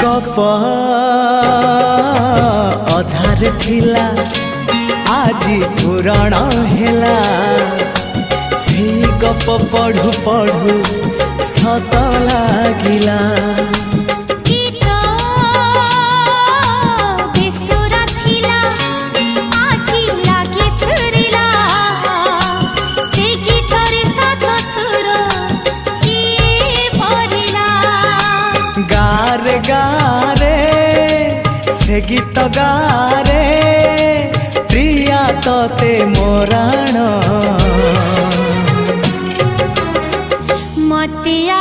गप अधार थिला आजी पुराण हेला से गप पढ़ु पढ़ु सत लागिला गारे गारे से गीत गारे प्रिया तोते मोराण मतिया